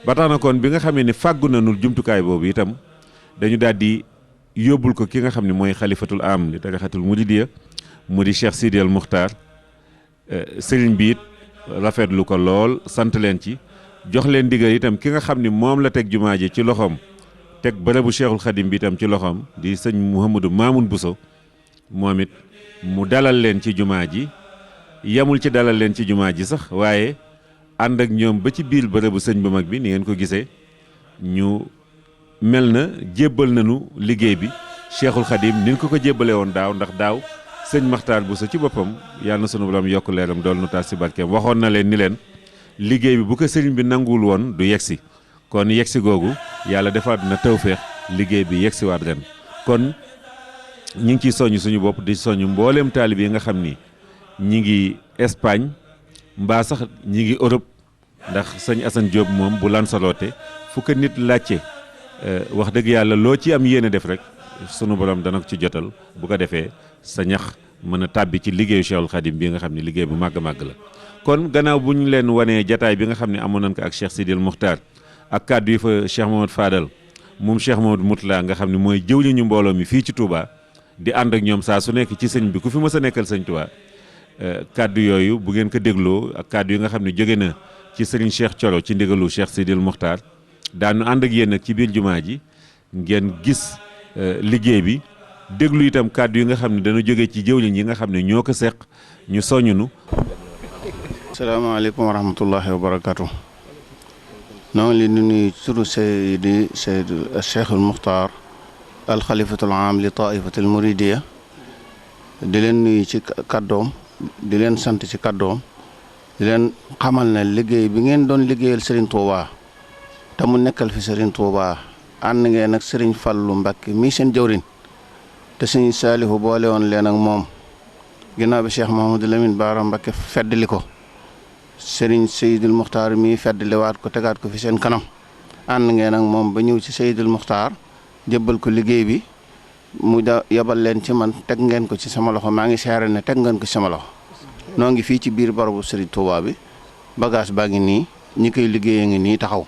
ba tax na kon bi nga xamee ni fàggu nañu jumtukaay boobu itam dañu daal di yóbbul ko ki nga xam ne mooy xalifatul am li tarixatul muridiyya mu di Cheikh Sidi al Muxtaar sëriñ bi it rafetlu ko lool sant leen ci jox leen digal itam ki nga xam ni moom la teg jumaa ji ci loxoom teg bërëbu Cheikhul Khadim bi itam ci loxoom di sëñ Mouhamadou Mamoun Bousso moom it mu dalal leen ci jumaa ji yamul ci dalal leen ci jumaa ji sax waaye ànd ak ñoom ba ci biir bërëbu sëñ bu mag bi ni ngeen ko gisee ñu mel na jébbal nañu liggéey bi Cheikhul Khadim ni ko jébbale woon daaw ndax daaw sëñ Makhtar Bousso ci boppam yàlla na sunu borom yokk leeram dool nu taas si barkeem waxoon na leen ni leen liggéey bi bu ko sëriñ bi nanguwul woon du yegsi kon yegsi googu yàlla defaat na tawféex liggéey bi yegsi waat ren kon ñi ngi ciy soññ suñu bopp di soññ mbooleem taalib yi nga xam ni ñi ngi Espagne mbaa sax ñi ngi Europe ndax sëñ Assane Diop moom bu Lanzarote fu ko nit laajte wax dëgg yàlla loo ci am yéene def rek sunu borom dana ko ci jotal bu ko defee sa ñax mën a tàbbi ci liggéeyu Cheikhul Khadim bi nga xam ne liggéey bu màgg-màgg la. kon gannaaw bu ñu leen wanee jataay bi nga xam ne amoon nañ ko ak Cheikh Sidil Muxtaar ak kàddu yi fa Cheikh Mamadou Fadal moom Cheikh Mamadou Moutala nga xam ne mooy jëwriñu mbooloo mi fii ci Touba di ànd ak ñoom saa su nekk ci sëñ bi ku fi mës a nekkal sëñ Touba kàddu yooyu bu ngeen ko dégloo ak kàddu yi nga xam ne jóge na ci sëriñ Cheikh Thioro ci ndigalu Cheikh Sidil Muxtaar daanu ànd ak yéen nag ci biir jumaa ji ngeen gis liggéey bi déglu itam kàddu yi nga xam ne dana jóge ci jëwriñ yi nga xam ne ñoo ko seq ñu soññunu. asalaamaaleykum wa rahmatullahi wa barakaatu. noo ngi leen di nuyu turu Seydi Cheikhul Muxtaar al xalifatul aam li taifatil muridiyya di leen nuyu ci kàddoom di leen sant ci kàddoom di leen xamal ne liggéey bi ngeen doon liggéeyal Serigne Touba te mu nekkal fi Serigne Touba ànd ngeen ak Serigne Fallou Mbacké mii seen jawriñ te Serigne Saalihu boole woon leen ak moom ginnaaw bi Cheikh Mouhamadou Lamine Bara Mbacké feddli ko Serigne Seydil Muxtaar mii feddliwaat ko tegaat ko fi seen kanam ànd ngeen ak moom ba ñëw ci Seydil Muxtaar jébbal ko liggéey bi mu yabal leen ci man teg ngeen ko ci sama loxo maa ngi seere ne teg ngeen ko ci sama loxo noo ngi fii ci biir barabu Serigne Touba bi bagage baa ngi nii ñi koy liggéeyee ngi nii taxaw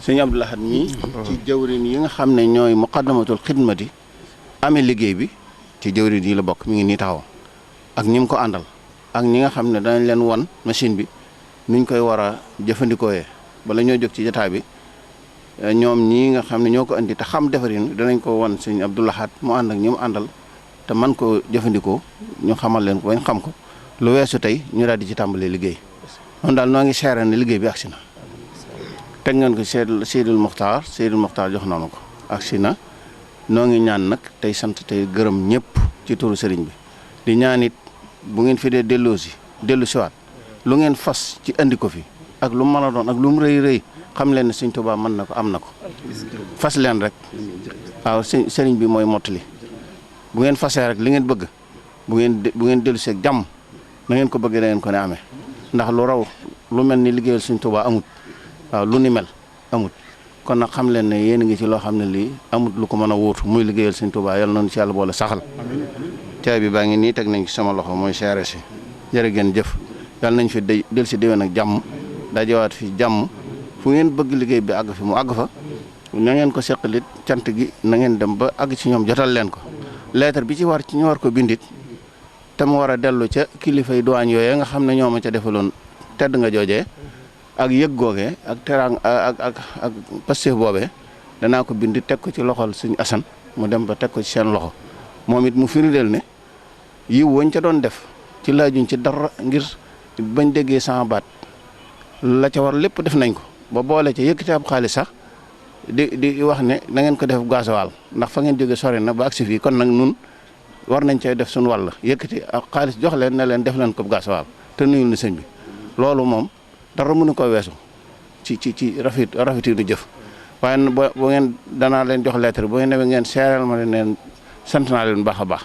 sëñ Abdou Lahad mii ci jawrin yi nga xam ne ñooy muqaddamatul xidmati amee liggéey bi ci jawrin yi la bokk mi ngi nii taxaw ak ñi mu ko àndal ak ñi nga xam ne danañ leen won machine bi nuñ koy war a jëfandikooyee bala ñoo jóg ci jotaay bi ñoom ñii nga xam ne ñoo ko indi te xam defarin danañ ko won sëñ Abdou Lahad mu ànd ak ñi mu àndal te man ko jëfandikoo ñu xamal leen ko bañ xam ko lu weesu tey ñu daal di ci tàmbalee liggéey noonu daal noo ngi seere ne liggéey bi agsi na teg ngeen ko Seydil Muxtaar jox na ko agsi na noo ngi ñaan nag tey sant tey gërëm ñëpp ci turu sëriñ bi di ñaan it bu ngeen fi dee dellu siwaat lu ngeen fas ci andi ko fi ak lu mu mën a doon ak lu mu rëy xam leen ne Sëriñ Tuubaa mën na ko am na ko fas leen rek waaw sëriñ bi mooy mottali bu ngeen fasee rek li ngeen bëgg bu ngeen dellu seeg jàmm na ngeen ko bëggee da ngeen ko ne amee ndax lu raw lu mel ni liggéeyal Sëriñ Tuubaa amut waaw lu ni mel amut kon nag xam leen ne yéen a ngi ci loo xam ne lii amut lu ko mën a wóotu muy liggéeyal Sëriñ Tuubaa yàlla noonu ci yàlla boole saxal caay bi baa ngi nii teg nañ ci sama loxo mooy seere si jërë ngeen jëf yàlla nañ fi del si déwén ak jàmm dajewaat fi jàmm fu ngeen bëgg liggéey bi àgg fi mu àgg fa na ngeen ko seqalit cant gi na ngeen dem ba àgg ci ñoom jotal leen ko lettre bi ci ñu war ko bindit te mu war a dellu ca kilifay douane yooyu nga xam ne ñoo ma ca defaloon tedd nga joojee ak yëg googee ak terang ak Pastef boobee danaa ko bind teg ko ci loxol Sëñ Asan mu dem ba teg ko ci seen loxo moom it mu firndeel ne yiw wañ ca doon def ci laajuñ ci dara ngir bañ déggee sama baat la ca war lépp def nañ ko ba boole ca yëkkati ab xaalis sax di wax ne na ngeen ko def gasoil ndax fa ngeen jóge sori na ba agsi fii kon nag nun war nañ cay def suñu wàll yëkkati ak xaalis jox leen ne leen def leen ko gasoil te nuyul na sëñ bi loolu moom dara mënu ko weesu ci rafetiinu jëf waaye bu ngeen danaa leen jox lettre bu ngeen demee ngeen seeral ma leen sant naa leen baax a baax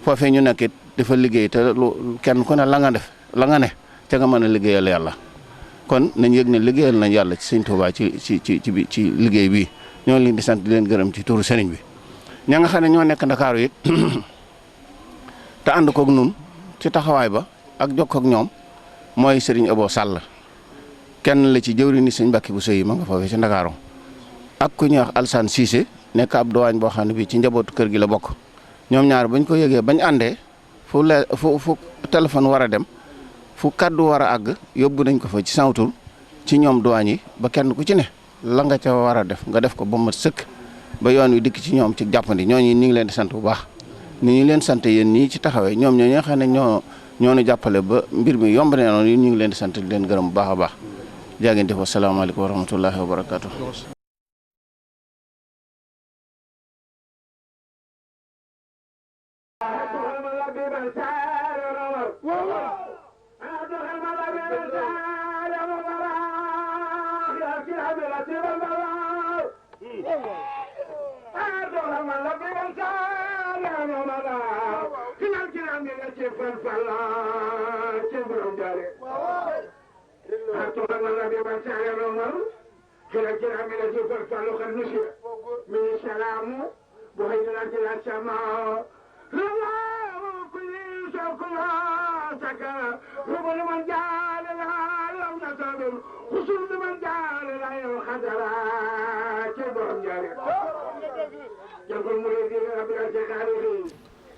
foofee ñu nekk it dafa liggéey te kenn ku ne la nga ne ca nga mën a liggéeyal yàlla kon nañ yëg ne liggéeyal nañ yàlla ci Sëñ Tuubaa ci liggéey bii ñoo leen di sant di leen gërëm ci turu sëriñ bi ña nga xam ne ñoo nekk Ndakaaru it te ànd koog nun ci taxawaay ba ak jokk ak ñoom mooy Serigne Abo Sall kenn la ci jëwri ni Serigne Mbacke bu sëy ma nga foofee ci Ndakaaru ak ku ñuy wax Alsane Cissé nekk ab dowaañ boo xam ne bii ci njabootu kër gi la bokk ñoom ñaar bañ ko yëgee bañ àndee fu téléphone war a dem fu kaddu war a àgg yóbbu nañ ko fa ci santul ci ñoom dowaañ yi ba kenn ku ci ne la nga ca war a def nga def ko ba mat sëkk ba yoon wi dikk ci ñoom ci jàppandi ñooñu ñu ngi leen di sant bu baax ni ñu leen sant yéen ñii ci taxawee ñoom ñoo nga xam ne ñoo ñu jàppale ba mbir mi yomb ne noonu ñu ngi leen di sant di leen gërëm bu baax a baax jaa ngeen def asalaamaaleykum wa rahmatullahi wa barakaatu.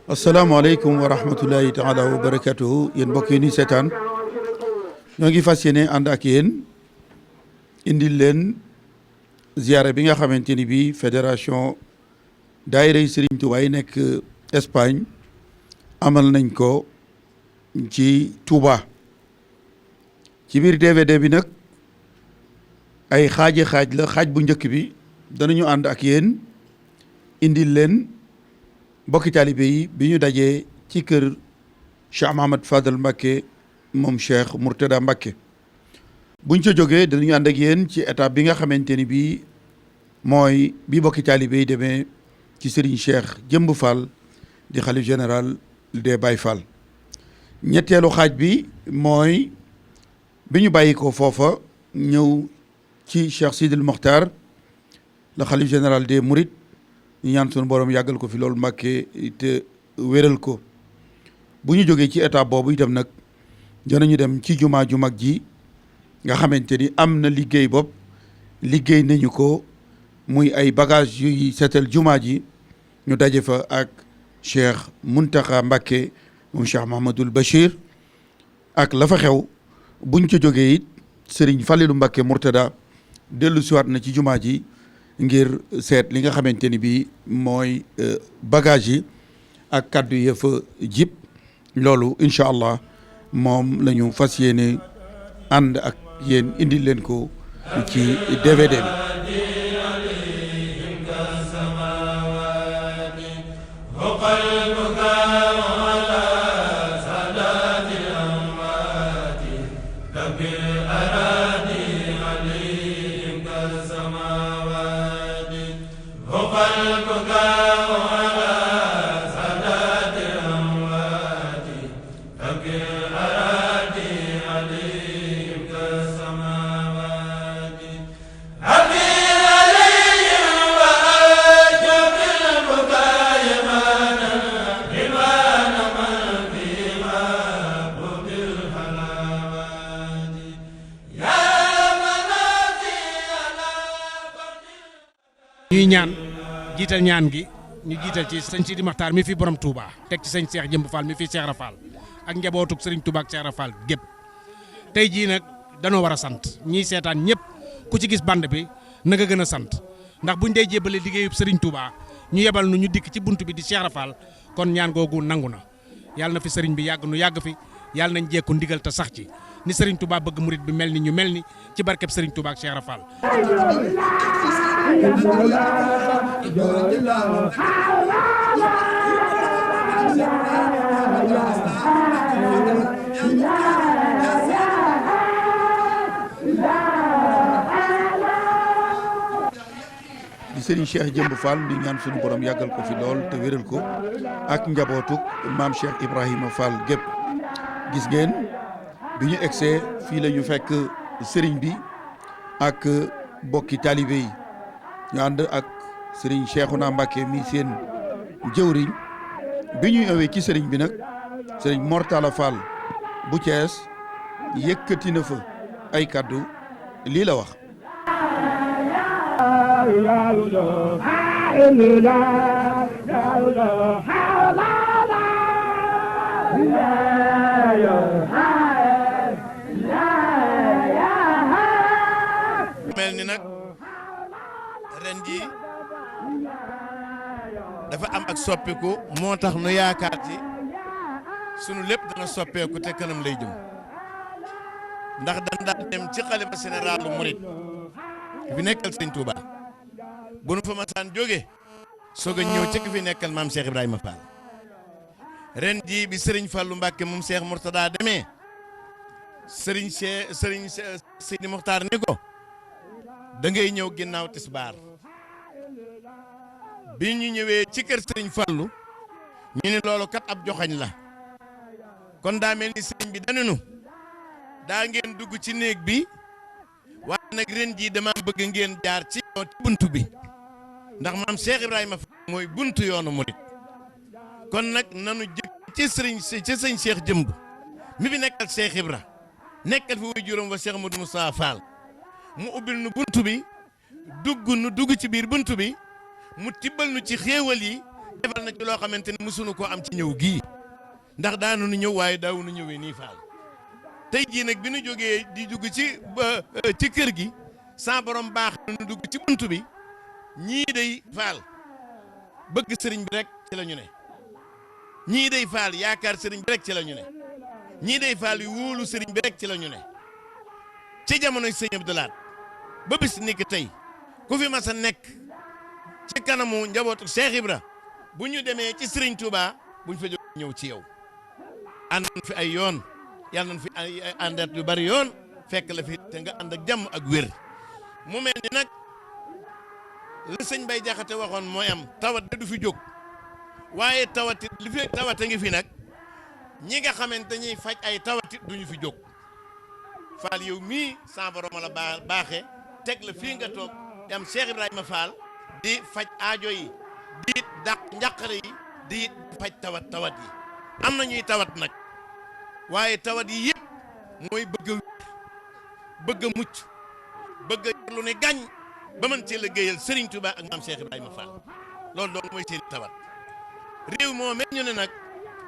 asalaamaaleykum wa rahmatullahi taala wa barakatuhu yéen mbokk yi ni seetaan ñoo ngi fas yéene ànd ak yéen indil leen ziyaara bi nga xamante ni bii fédération daayira yi Serigne Touba yi nekk Espagne amal nañ ko ci Touba ci biir DVD bi nag ay xaaj la xaaj bu njëkk bi danañu ànd ak yéen indil leen mbokki taalibe yi bi ñu dajee ci kër Cheikh Mahamad Fadal Mbacké moom Cheikh Mourtada Mbacké buñ ca jógee danañu ànd ak yéen ci étape bi nga xamante ni bii mooy bi mbokki taalibe yi demee ci Serigne Cheikh Jëmb Fall di xalif général des Baye Fall ñetteelu xaaj bi mooy bi ñu bàyyi ko foofa ñëw ci Cheikh Sidil Mokhtar la xalif général des Mourides ñu ñaan sunu borom yàggal ko fi loolu Mbacké te wéral ko bu ñu jógee ci étape boobu itam nag danañu dem ci jumaa ju mag ji nga xamante ni am na liggéey bopp liggéey nañu ko muy ay bagage yuy seetal jumaa ji ñu daje fa ak Cheikh Mountakha Mbacké moom Cheikh Mahamadul Bachir ak la fa xew buñ ca jógee it Serigne Fallilou Mbacké Mourtada dellu siwaat na ci jumaa ji ngir seet li nga xamante ni bii mooy bagage yi ak kaddu ya fa jib loolu incha allah moom la ñu fas yéene ànd ak yéen indil leen ko ci DVD bi. ñuy ñaan jiital ñaan gi ñu jiital ci sëñ Sidi Maxtaar mi fi borom Touba teg ci sëñ Cheikh Jëmb Fall mi fi Cheikh Rafal ak njabootug Serigne Touba ak Cheikh Rafal gépp tey jii nag danoo war a sant ñiy seetaan ñëpp ku ci gis bande bi na nga gën a sant ndax buñ dee jébbale liggéeyub Serigne Touba ñu yebal nu ñu dikk ci bunt bi di Cheikh Rafal kon ñaan googu nangu na yàlla na fi Serigne bi yàgg nu yàgg fi yàlla nañ jekku ndigal te sax ci ni Serigne Touba bëgg murit bi mel ni ñu mel ni ci barkeb Serigne Touba ak Cheikh Rafal. di Serigne Cheikh Jëmb Fall di ñaan suñu borom yàggal ko fi lool te wéral ko ak njabootuk maam Cheikh Ibrahima Fall gépp gis ngeen bi ñu egsee fii la ñu fekk Serigne bi ak bokki talibé yi ñu ànd ak Serigne Cheikhouna Mbacké mi seen jëwriñ bi ñu ñëwee ci Serigne bi nag Serigne Mortala Fall bu Thiès yëkkati na fa ay kàddu lii la wax. mel ni nag ren ji dafa am ak soppiku moo tax nu yaakaar ci sunu lépp dana soppeeku te kanam lay jëm ndax dan daan dem ci xalifa général lu murit fi nekkal sëñ Touba bu nu fa masaan jóge soog a ñëw ci ki fi nekkal maam Cheikh Ibrahima Fall ren jii bi Serigne Fallou Mbacke moom Cheikh Mourtada demee Serigne Seydi Mokhtar ni ko da ngay ñëw ginnaaw tisbaar bi ñu ñëwee ci kër Serigne Fallou ñu ni loolu kat ab joxañ la kon daa mel ni Serigne bi danunu daa ngeen dugg ci néeg bi waaye nag ren jii dama bëgg ngeen jaar ci buntu bi ndax maam Cheikh Ibrahima Fall mooy buntu yoonu murit kon nag nanu jëkk ci sëñ Cheikh jëmb mi fi nekkal Cheikh Ibra nekkal fi wuy juróom wa Cheikh Modou Moussa Fall mu ubbil nu buntu bi dugg ci biir buntu bi mu tibbal nu ci xéewal yi defal na ci loo xamante ne mësunu koo am ci ñëw gii ndax daanu nu ñëw waaye daawu nu ñëwee nii Fall tey jii nag bi nu jógee di dugg ci kër gi sa borom baax nu dugg ci buntu bi ñii day Fall bëgg sëriñ bi rek ci la ñu ne ñii day Fall yaakaar sëriñ bi rek ci la ñu ne ñii day Fall yu wóolu sëriñ bi rek ci la ñu ne ci jamonoy sëñ Abdou Lahad ba bis ni ki tey ku fi mas a nekk ci kanamu njabootu Cheikh Ibra bu ñu demee ci sëriñ Touba buñ fa jóg ñëw ci yow ànd fi ay yoon yàlla nañ fi ay àndaat yu bari yoon fekk la fi te nga ànd ak jàmm ak wér mu mel ni nag la sëñ Bay Jaxate waxoon mooy am tawat da du fi jóg waaye tawatit li fi tawat a ngi fi nag ñi nga xamante ñuy faj ay tawatit duñu fi jóg Fall yow mii sa borom la baaxee teg la fii nga toog am Cheikh Ibrahima Fall di faj aajo yi di dàq njàqare yi di faj tawat yi am na ñuy tawat nag waaye tawat yi yëpp mooy bëgg a mucc bëgg a lu ne gàññ ba mën cee liggéeyal Serigne Touba ak maam Cheikh Ibrahima Fall loolu doon mooy seen tawat réew moo mel ñu ne nag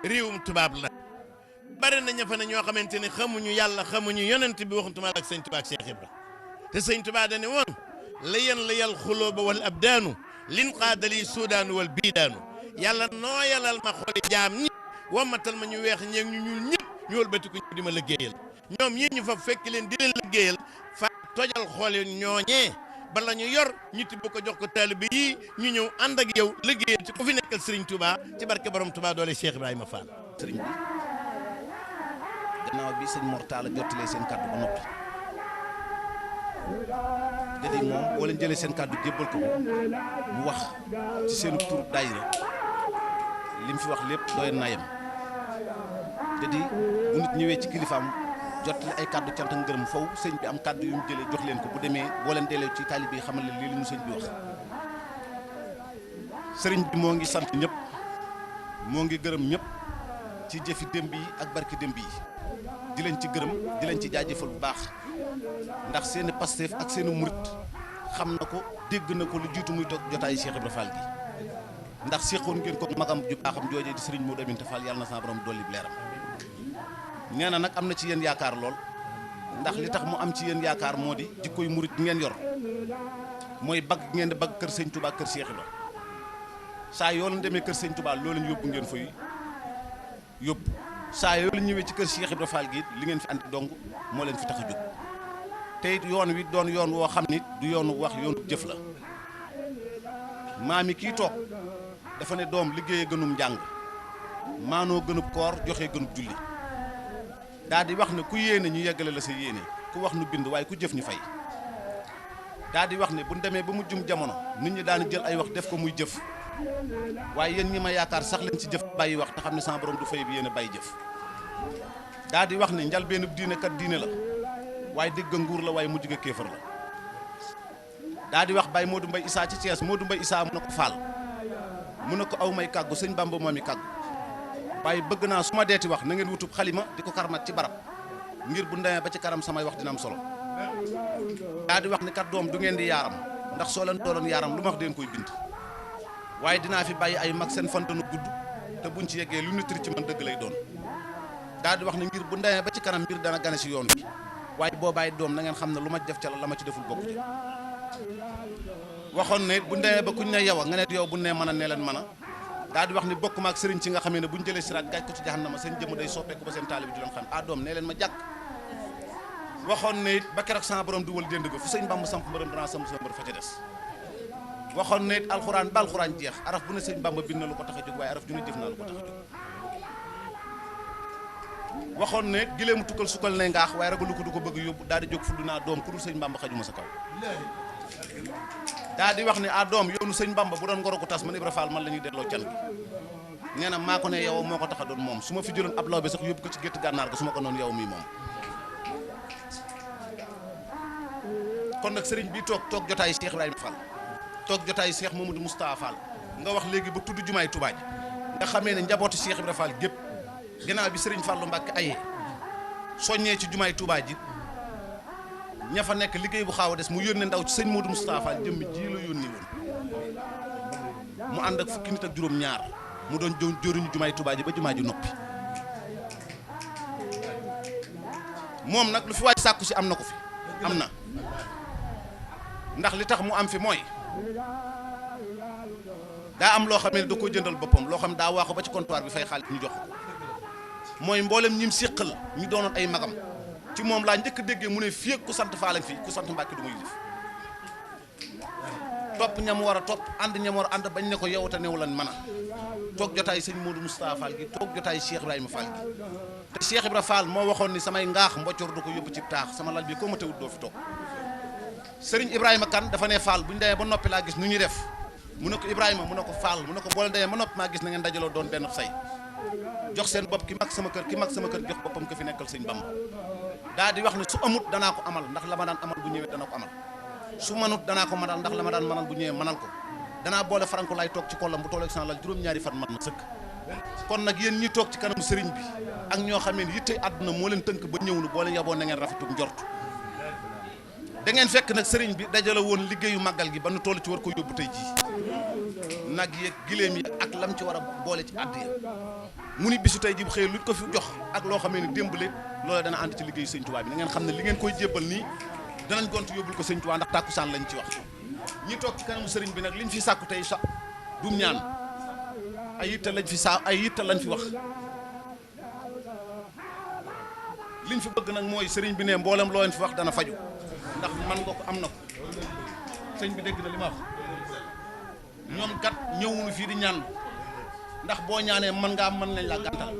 réewum tubaab la bari na ña fa ne ñoo xamante ne xamuñu yàlla xamuñu yonent bi waxantuma ak sëñ Touba ak Cheikh Ibra te sëñ Touba dane woon la yal xulooba wal abdaanu lin qaadali suudaanu wal biidaanu yàlla nooyalal ma xooli jaam ñi wammatal ma ñu weex ñeeg ñu ñuul ñëpp ñu wëlbatiku ñu di ma liggéeyal ñoom ñii ñu fa fekk leen di leen liggéeyal fa tojal xooli ñooñee bala ñu yor ñu tibb ko jox ko taalibe yi ñu ñëw ànd ak yow liggéeyal ci ku fi nekkal Serigne Touba ci barke borom Touba doole Cheikh Ibrahima Fall. Serigne bi gannaaw bi sëñ Mor Talla jottalee seen kàddu ba noppi jadi moom boo leen jëlee seen kàddu jébbal ko mu wax ci seen tur daayira li mu fi wax lépp doy na yem jadi bu nit ñëwee ci kilifaam jottali ay kàddu cant ak ngërëm faw sëñ bi am kàddu yu mu jëlee jox leen ko bu demee boo leen deelee ci taalibe yi xamal leen lii la ñu sëñ bi wax sëriñ bi moo ngi sant ñëpp moo ngi gërëm ñëpp ci jëfi démb yi ak barki démb yi di leen ci gërëm di leen ci jaajëfal bu baax ndax seeni Pastef ak seeni murit xam na ko dégg na ko lu jiitu muy toog jotaayu Cheikh Ibra Fall gi ndax seqoon ngeen ko magam ju baaxam joojee di sëriñ Modou Aminta Fall yàlla na sa borom dolli leeram nee na nag am na ci yéen yaakaar lool ndax li tax mu am ci yéen yaakaar moo di jikkoy murit ngeen yor mooy bagg ngeen di bagg kër sëñ Touba kër Cheikh Ibra saa yoo leen demee kër sëñ Touba loolu yóbbu ngeen fay yóbbu saa yoo leen ñëwee ci kër Cheikh Ibra Fall gi li ngeen fi andi dong moo leen fi tax a jóg te it yoon wi doon yoon woo xam ni du yoonu wax yoonu jëf la maami kii toog dafa ne doom liggéeyee gënum njàng maanoo gënub koor joxe gënub julli daa di wax ne ku yéene ñu yeggale la sa yéene ku wax nu bind waaye ku jëf ñu fay daa di wax ne bu ñu demee ba mu jum jamono nit ñi daan jël ay wax def ko muy jëf waaye yéen ñi ma yaakaar sax leen ci jëf bàyyi wax te xam ne sama borom du fay bi yéen a bàyyi jëf daa di wax ne njalbeenu diine kat diine la waaye dégg nguur la waaye mujj ga kéefar la daa di wax Baye Modou Mbaye Issa ci Thiès Modou Mbaye Issa mu ne ko faal mu ne ko aw may kàggu sëñ Bamba moom mi kàggu waaye bëgg naa su ma deeti wax na ngeen wutub xalima di ko karmat ci barab ngir bu ndemee ba ci kanam samay wax dina am solo daa di wax ni kat doom du ngeen di yaaram ndax soo leen dooloon yaaram lu ma wax deen koy bind waaye dinaa fi bàyyi ay mag seen fantanu gudd te buñ ci yeggee lu nitri ci man dëgg lay doon daa di wax ne ngir bu ndemee ba ci kanam mbir dana gane si yoon wi waaye boo bàyyi doom na ngeen xam ne lu ma def ca la ma ci deful bokku ci waxoon ne bu ndemee ba kuñ ne yow a nga ne yow bu ne mën a nee leen mën a daa di wax ni bokk maak sëriñ ci nga xamee ne buñ jëlee siraat gaaj ko ci jahannama seen jëmm day soppeeku ba seen taalibi di leen xam doom nee leen ma jàkk waxoon ne it ba keroog sama borom duwal dénd ga fu sëñ Bamba samp mbërëm danaa samp sa mbër fa ca des waxoon ne it alxuraan ba alxuraan jeex araf bu ne sëñ Bamba bind na lu ko tax a jóg waaye araf ju ne jëf naa lu ko tax a jóg waxoon ne gileemu tukkal sukkal ne ngaax waaye ragalu ko du ko bëgg yóbbu daal di jóg fudd naa doom ku dul sëñ Bamba xajuma sa kaw daa di wax ne doom yoonu sëñ Bamba bu doon ngoro ko tas man Ibra Fall man la ñuy delloo can gi nee na maa ko ne yow moo ko tax a doon moom su ma fi jëloon ab law bi sax yóbbu ko ci gétt gànnaar ga su ma ko noonu yow mii moom kon nag sëriñ bi toog jotaayu Cheikh Ibrahima Fall toog jotaayu Cheikh Mamadou Moustapha Fall nga wax léegi ba tudd jumaay Touba ji nga xamee ne njabootu Cheikh Ibrahima Fall gépp ginnaaw bi sëriñ Fallu Mbàkke ayee soññee ci jumaay Touba ji ña fa nekk liggéey bu xaaw a des mu yónnee ndaw ci sëñ Modou Moustapha Fall jëmm ji la yónni woon mu ànd ak fukki nit ak juróom ñaar mu doon jëriñu jumaay Touba ji ba jumaa ji noppi moom nag lu fi waaj sàkku si am na ko fi am na ndax li tax mu am fi mooy daa am loo xam ne da ko jëndal boppam loo xam daa waaxu ba ci comptoir bi fay xaalis ñu jox ko mooy mboolem ñim séqal ñu doonoon ay magam ci moom laa njëkk déggee mu ne fii ak ku sant Faal fii ku sant Mbàkke du muy def topp ñam war a topp ànd ñam war a ànd bañ ne ko yow te newu lan mën a toog jotaay sëñ Modou Moustapha Fall gi toog jotaay Cheikh Ibrahima Fall gi te Cheikh Ibrahima Fall moo waxoon ni samay ngaax mboccor du ko yóbbu ci taax sama lal bi ko ma tewut doo fi toog Serigne Ibrahima Kane dafa ne Fall bu ñu demee ba noppi laa gis nu ñuy def mu ne ko Ibrahima mu ne ko Fall mu ne ko boole demee ba noppi maa gis na ngeen dajaloo doon benn say jox seen bopp ki mag sama kër jox boppam ko fi nekkal sëñ Bamba daa di wax ne su amut danaa ko amal ndax la ma daan amal bu ñëwee dana ko amal su manut danaa ko manal ndax la ma daan manal bu ñëwee manal ko danaa boole faranko laay toog ci kollam bu tooleeg san lal juróom-ñaari fan mat na sëkk kon nag yéen ñi toog ci kanam sëriñ bi ak ñoo xamee ne yitte àdduna moo leen tënk ba ñëw nu boo leen yaboo na ngeen rafetu njort da ngeen fekk nag sëriñ bi dajale woon liggéeyu màggal gi ba nu toll ci war ko yóbbu tey jii nag yeeg giléem yi ak lam ci war a boole ci àdd ya mu ni bisu tey ji bu xëyee luñ ko fi jox ak loo xamee ne démbale loola dana ànd ci liggéeyu sëñ Tuubaa bi na ngeen xam ne li ngeen koy jébbal nii danañ gont yóbbul ko sëñ Tuubaa ndax tàkkusaan lañ ci wax ñi toog ci kanamu sëriñ bi nag liñ fi sàkku tey sa dum ñaan ay yitte lañ fi ay yitte lañ fi wax liñ fi bëgg nag mooy sëriñ bi ne mboolem loo leen fi wax dana faju ndax man nga ko am na ko sëñ bi dégg na li ma wax ñoom kat ñëwuñu fii di ñaan ndax boo ñaanee mën nga am mën nañ la gàntal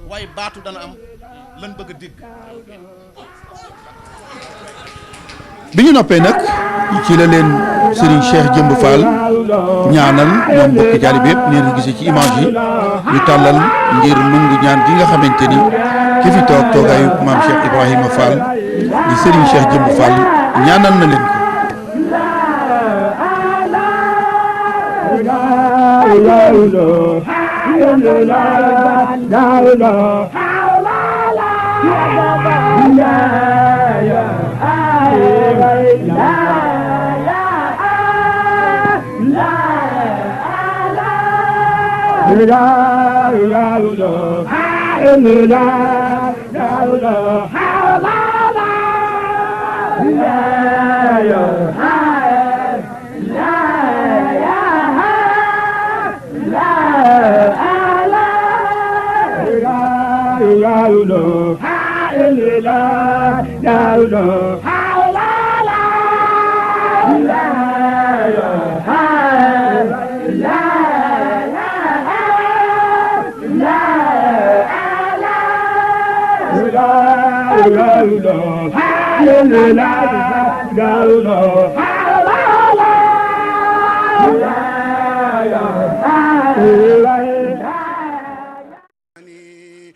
waaye baatu dana am lan bëgg a dégg. bi ñu noppee nag ci la leen Serigne Cheikh Jëmb Fall ñaanal ñoom mbokki taalibe yëpp neen ko gisee ci image yi ñu tàllal ngir nungu ñaan gi nga xamante ni ki fi toog toogaayu maam Cheikh Ibrahima Fall di Serigne Cheikh Jëmb Fall ñaanal na leen ko.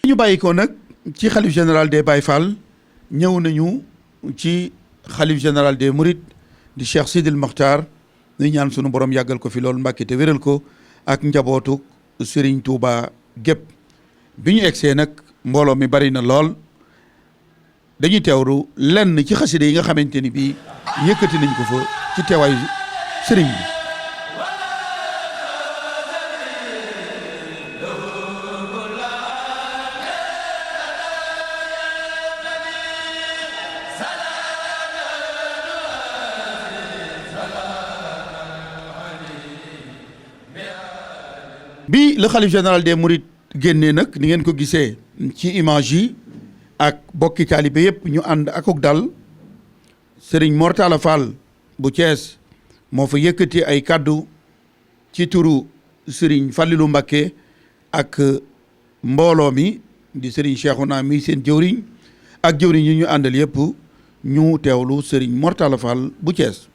ñu bàyyi ko nag ci xalif général des Baye Fall ñëw nañu ci xalif général des Mourides di Cheikh Sidil Mokhtar ñu ñaan sunu borom yàggal ko fi loolu Mbàkke te wéral ko ak njabootu Serigne Touba gépp bi ñu egsee nag mbooloo mi bari na lool dañuy teewru lenn ci xasida yi nga xamante ni bii yëkkati nañ ko fa ci teewaayu sëriñ bi. bi le khalife général des Mourides génnee nag ni ngeen ko gisee ci image yi ak bokki taalibe yëpp ñu ànd akuk dal Serigne Mor Talla Fall bu Thiès moo fa yëkkati ay kaddu ci turu Serigne Fallilou Mbacké ak mbooloo mi di Serigne Cheikhouna mi seen jëwriñ ak jëwriñ yi ñu àndal yëpp ñu teewlu Serigne Mor Talla Fall bu Thiès.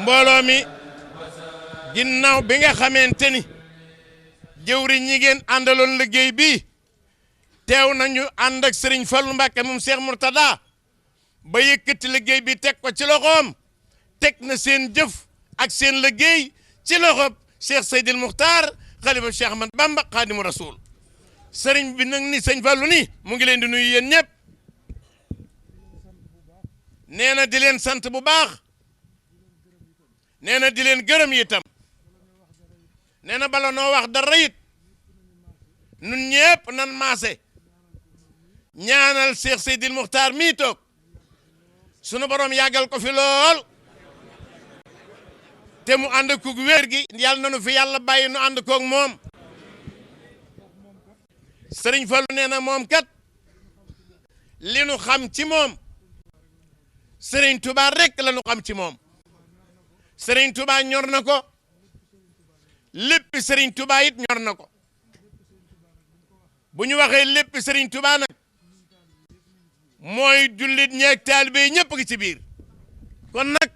mbooloo mi ginnaaw bi nga xamante ni jëwriñ ñi ngeen àndaloon liggéey bi teew nañu ànd ak Serigne Fallou Mbacké moom Cheikh Mourtada ba yëkkati liggéey bi teg ko ci loxoom teg na seen jëf ak seen liggéey ci loxoom Cheikh Seydil Muxtaar xalifa Cheikh Ahmad Bamba Xaadimu Rasuul Serigne bi nag ni sëñ Fallou ni mu ngi leen di nuyu yéen ñëpp nee na di leen sant bu baax nee na di leen gërëm itam nee na bala noo wax dara it nun ñëpp nan maase ñaanal Cheikh Seydil Muxtaar mii toog sunu borom yàggal ko fi lool te mu ànd koog wér gi yàlla nanu fi yàlla bàyyi nu ànd koog moom Serigne Fallou nee na moom kat li nu xam ci moom Serigne Touba rek la nu xam ci moom Serigne Touba ñor na ko lépp Serigne Touba it ñor na ko bu ñu waxee lépp Serigne Touba nag mooy jullit ñeeg taalibe yi ñëpp gi ci biir kon nag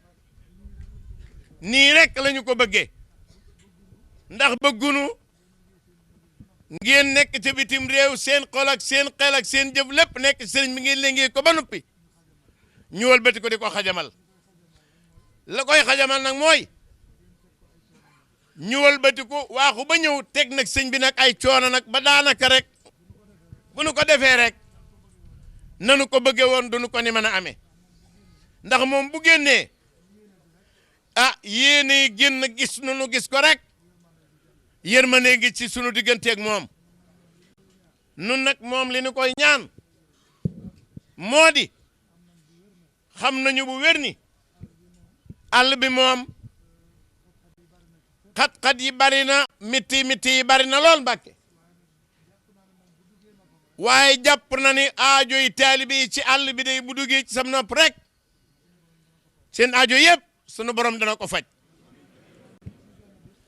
nii rek lañu ko bëggee ndax bëggunu ngeen nekk ci bitim réew seen xol ak seen xel ak seen jëf lépp nekk sëriñ bi ngeen léegi ko ba noppi ñu wëlbati ko di ko xajamal la koy xajamal nag mooy ñu wëlbati ko waaxu ba ñëw teg nag sëñ bi nag ay coono nag ba daanaka rek bu nu ko defee rek nanu ko bëggee woon du nu ko ni mën a amee ndax moom bu génnee ah yéene génn gis nu gis ko rek yërmande ngi ci sunu digganteeg moom nun nag moom li nu koy ñaan moo di xam nañu bu wér ni àll bi moom xat-xat yi bari na miti yi bari na lool Mbàkke waaye jàpp na ni aajo yi taalibe yi ci àll bi day bu duggee ci sam nopp rek seen aajo yëpp sunu borom dana ko faj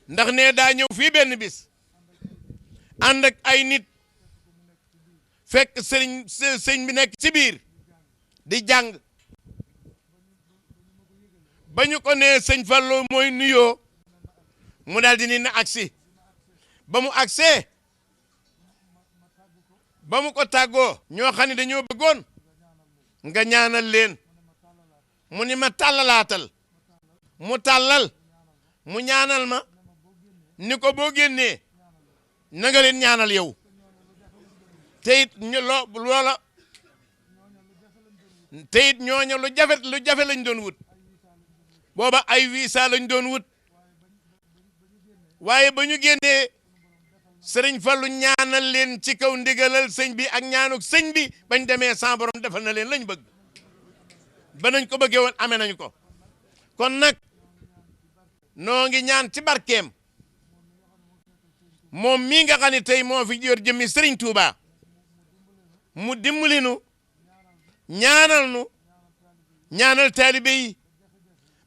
ndax ne daa ñëw fii benn bis ànd ak ay nit fekk sëñ bi nekk ci biir di jàng ba ñu ko nee sëñ Fallou mooy nuyoo mu daal di ni na agsi ba mu agsee ba mu ko tàggoo ñoo xam ne dañoo bëggoon nga ñaanal leen mu ni ma tàllalaatal mu tàllal mu ñaanal ma ni ko boo génnee na nga leen ñaanal yow te it loola te it ñooña lu jafe lañ doon wut booba ay visa lañ doon wut waaye ba ñu génnee sëriñ Fallu ñaanal leen ci kaw ndigalal sëñ bi ak ñaanuk sëñ bi bañ demee sa borom defal na leen lañ bëgg ba nañ ko bëggee woon amee nañ ko kon nag noo ngi ñaan ci barkeem moom mii nga xam ne tey moo fi yor jëmmi sëriñ Touba mu dimbali nu ñaanal taalibe yi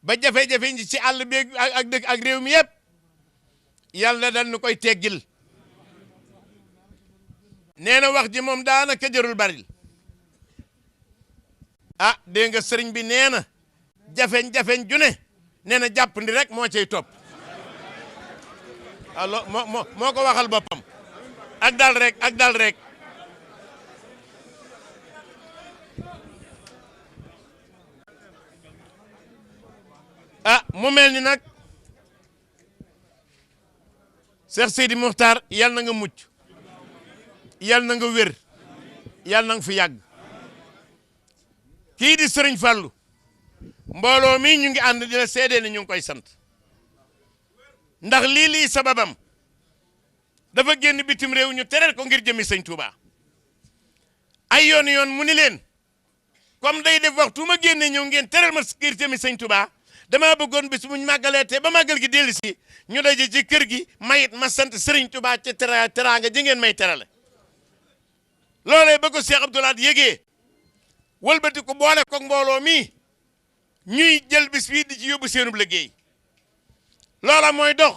ba jafe-jafe ñi ci àll bi ak dëkk ak réew mi yëpp yàlla dal nu koy teggil nee na wax ji moom daanaka jarul baril ah dégg nga sëriñ bi nee na jafeñ-jafeñ ju ne nee na jàppandi rek moo cay topp alors moo ko waxal boppam ak dal rek ak dal rek ah mu mel ni nag Cheikh Seydi Mokhtar yal na nga mucc yal na nga wér yal na nga fi yàgg kii di Sëriñ Fallu mbooloo mi ñu ngi ànd di la seedee ne ñu ngi koy sant ndax lii sababam dafa génn bitim réew ñu tereel ko ngir jëmi sëñ Touba ay yoon mu ni leen comme day def waxtu ma génne ñëw ngeen tereel ma ngir jëmi sëñ Touba dama bëggoon bis buñ màggalee te ba màggal gi dellu si ñu daje ci kër gi mayit ma sant Sëriñ Touba ci teraanga ji ngeen may terale loolee ba ko Cheikh Abdoul Ahad yégee wëlbati ko boole ko mbooloo mi ñuy jël bis bii di ci yóbbu seenub liggéey loola mooy dox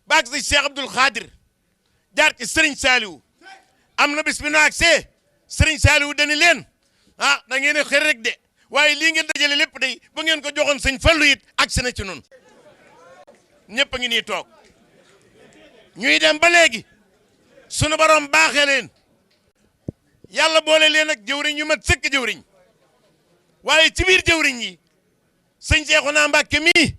baag si Cheikh Abdoul Khadir jaar ci Serigne Saliou am na bis bi nu agsee Serigne Saliou dani leen ah da ngeen a xër rek de waaye lii ngeen dajale lépp day bu ngeen ko joxoon sëñ Fallu it agsi na ci noonu ñëpp a ngi nii toog ñuy dem ba léegi sunu borom baaxee leen yàlla boole leen ak jëwriñ yu mat sëkk jëwriñ waaye ci biir jëwriñ yi sëñ Seexuna Mbàkke mii